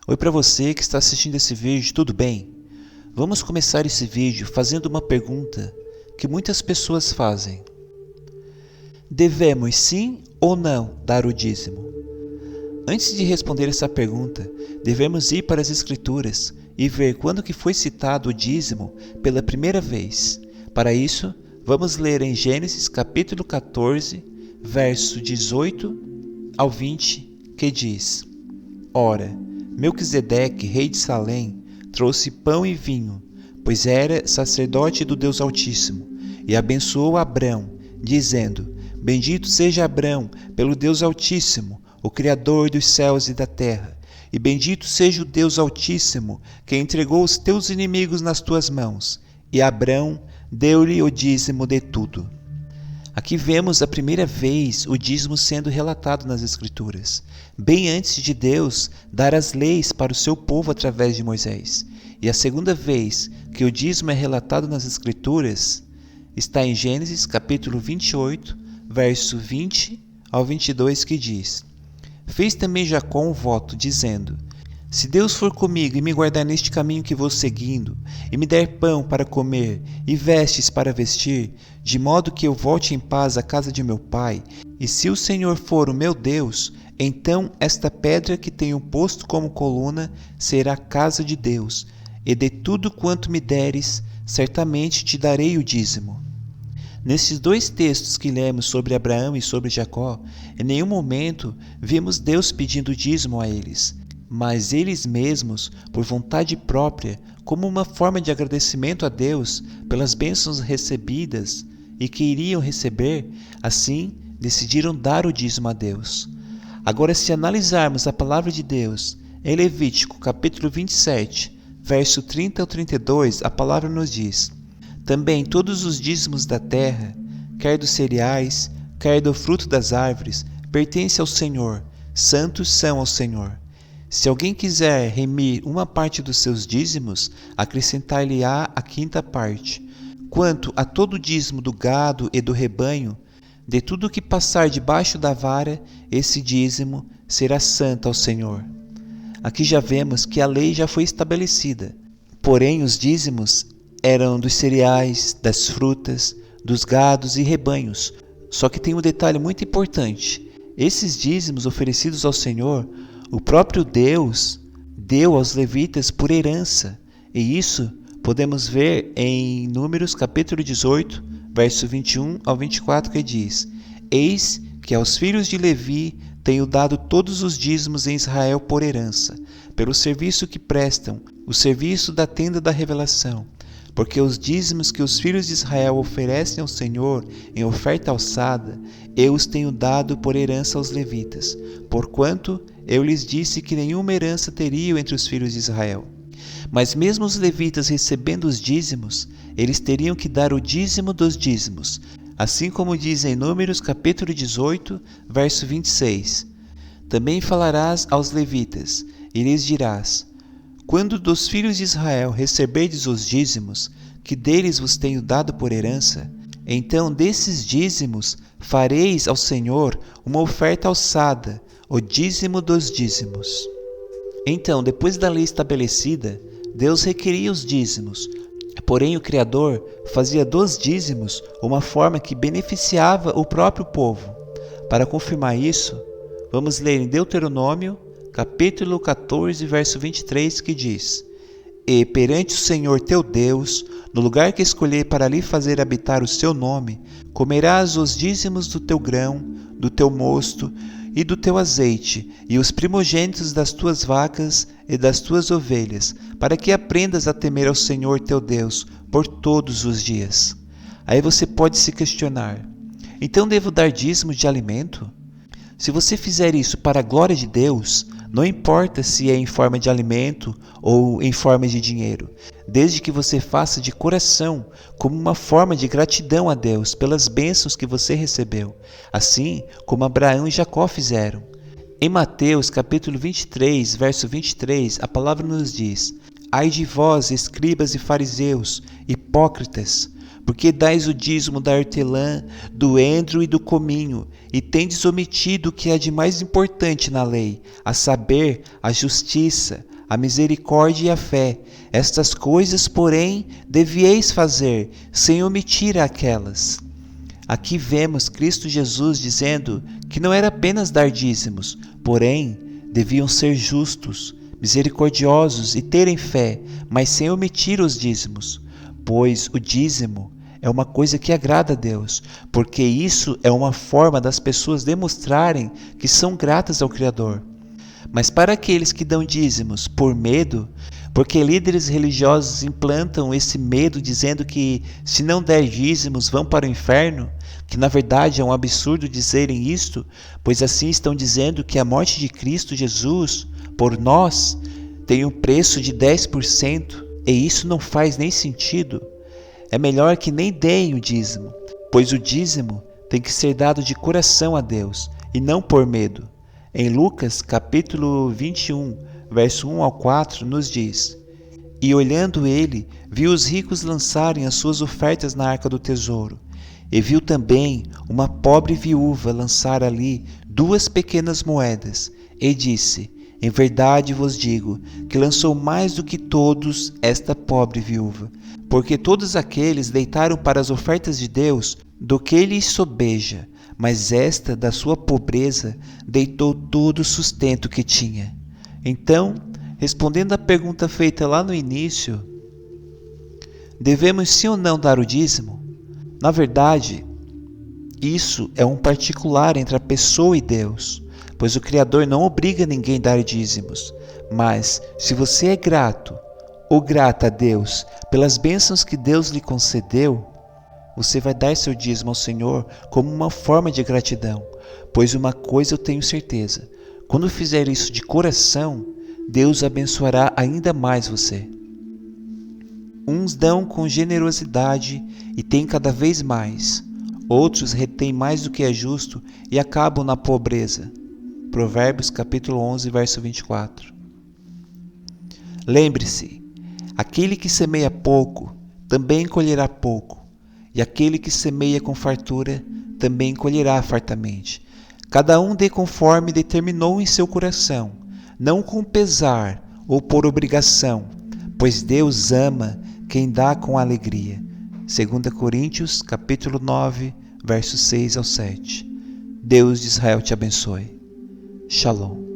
Oi para você que está assistindo esse vídeo, tudo bem? Vamos começar esse vídeo fazendo uma pergunta que muitas pessoas fazem. Devemos sim ou não dar o dízimo? Antes de responder essa pergunta, devemos ir para as Escrituras e ver quando que foi citado o dízimo pela primeira vez. Para isso, vamos ler em Gênesis capítulo 14, verso 18 ao 20, que diz: Ora, Melquisedeque, rei de Salém, trouxe pão e vinho, pois era sacerdote do Deus Altíssimo, e abençoou Abrão, dizendo: Bendito seja Abrão pelo Deus Altíssimo, o Criador dos céus e da terra, e bendito seja o Deus Altíssimo, que entregou os teus inimigos nas tuas mãos. E Abrão deu-lhe o dízimo de tudo. Aqui vemos a primeira vez o dízimo sendo relatado nas Escrituras, bem antes de Deus dar as leis para o seu povo através de Moisés. E a segunda vez que o dízimo é relatado nas Escrituras está em Gênesis capítulo 28, verso 20 ao 22, que diz: Fez também Jacó um voto, dizendo: Se Deus for comigo e me guardar neste caminho que vou seguindo, e me der pão para comer e vestes para vestir, de modo que eu volte em paz à casa de meu pai, e se o Senhor for o meu Deus, então esta pedra que tenho posto como coluna será a casa de Deus, e de tudo quanto me deres, certamente te darei o dízimo. Nesses dois textos que lemos sobre Abraão e sobre Jacó, em nenhum momento vimos Deus pedindo dízimo a eles, mas eles mesmos, por vontade própria, como uma forma de agradecimento a Deus pelas bênçãos recebidas e que iriam receber, assim decidiram dar o dízimo a Deus. Agora, se analisarmos a palavra de Deus em Levítico capítulo 27, verso 30 ao 32, a palavra nos diz: Também todos os dízimos da terra, quer dos cereais, quer do fruto das árvores, pertencem ao Senhor, santos são ao Senhor. Se alguém quiser remir uma parte dos seus dízimos, acrescentar-lhe-á a quinta parte. Quanto a todo o dízimo do gado e do rebanho, de tudo o que passar debaixo da vara, esse dízimo será santo ao Senhor. Aqui já vemos que a lei já foi estabelecida, porém os dízimos eram dos cereais, das frutas, dos gados e rebanhos. Só que tem um detalhe muito importante: esses dízimos oferecidos ao Senhor, o próprio Deus deu aos levitas por herança, e isso podemos ver em Números capítulo 18, verso 21 ao 24, que diz: Eis que aos filhos de Levi tenho dado todos os dízimos em Israel por herança, pelo serviço que prestam, o serviço da tenda da revelação, porque os dízimos que os filhos de Israel oferecem ao Senhor em oferta alçada, eu os tenho dado por herança aos levitas, porquanto eu lhes disse que nenhuma herança teriam entre os filhos de Israel. Mas mesmo os levitas recebendo os dízimos, eles teriam que dar o dízimo dos dízimos, assim como diz em Números capítulo 18, verso 26. Também falarás aos levitas, e lhes dirás: Quando dos filhos de Israel receberdes os dízimos, que deles vos tenho dado por herança, então desses dízimos fareis ao Senhor uma oferta alçada, o dízimo dos dízimos. Então, depois da lei estabelecida, Deus requeria os dízimos, porém o Criador fazia dos dízimos uma forma que beneficiava o próprio povo. Para confirmar isso, vamos ler em Deuteronômio, capítulo 14, verso 23, que diz: E perante o Senhor teu Deus, no lugar que escolher para ali fazer habitar o seu nome, comerás os dízimos do teu grão, do teu mosto e do teu azeite, e os primogênitos das tuas vacas e das tuas ovelhas, para que aprendas a temer ao Senhor teu Deus por todos os dias. Aí você pode se questionar: então devo dar dízimo de alimento? Se você fizer isso para a glória de Deus, não importa se é em forma de alimento ou em forma de dinheiro, desde que você faça de coração, como uma forma de gratidão a Deus pelas bênçãos que você recebeu, assim como Abraão e Jacó fizeram. Em Mateus capítulo 23, verso 23, a palavra nos diz: Ai de vós, escribas e fariseus, hipócritas, porque dais o dízimo da hortelã, do endro e do cominho, e tendes omitido o que há de mais importante na lei, a saber, a justiça, a misericórdia e a fé. Estas coisas, porém, devieis fazer, sem omitir aquelas. Aqui vemos Cristo Jesus dizendo que não era apenas dar dízimos, porém, deviam ser justos, misericordiosos e terem fé, mas sem omitir os dízimos, pois o dízimo é uma coisa que agrada a Deus, porque isso é uma forma das pessoas demonstrarem que são gratas ao Criador. Mas para aqueles que dão dízimos por medo, porque líderes religiosos implantam esse medo dizendo que se não der dízimos vão para o inferno, que na verdade é um absurdo dizerem isto, pois assim estão dizendo que a morte de Cristo Jesus por nós tem um preço de 10%, e isso não faz nem sentido. É melhor que nem deem o dízimo, pois o dízimo tem que ser dado de coração a Deus e não por medo. Em Lucas capítulo 21, verso 1 ao 4, nos diz: E olhando ele, viu os ricos lançarem as suas ofertas na arca do tesouro, e viu também uma pobre viúva lançar ali 2 pequenas moedas, e disse: Em verdade vos digo que lançou mais do que todos esta pobre viúva, porque todos aqueles deitaram para as ofertas de Deus do que lhes sobeja, mas esta, da sua pobreza, deitou todo o sustento que tinha. Então, respondendo à pergunta feita lá no início, devemos sim ou não dar o dízimo? Na verdade, isso é um particular entre a pessoa e Deus, pois o Criador não obriga ninguém a dar dízimos. Mas, se você é grato ou grata a Deus pelas bênçãos que Deus lhe concedeu, você vai dar seu dízimo ao Senhor como uma forma de gratidão, pois uma coisa eu tenho certeza: quando fizer isso de coração, Deus abençoará ainda mais você. Uns dão com generosidade e têm cada vez mais, outros retêm mais do que é justo e acabam na pobreza. Provérbios capítulo 11, verso 24. Lembre-se, aquele que semeia pouco, também colherá pouco, e aquele que semeia com fartura, também colherá fartamente. Cada um dê conforme determinou em seu coração, não com pesar ou por obrigação, pois Deus ama quem dá com alegria. 2 Coríntios capítulo 9, versos 6 ao 7. Deus de Israel te abençoe. Shalom.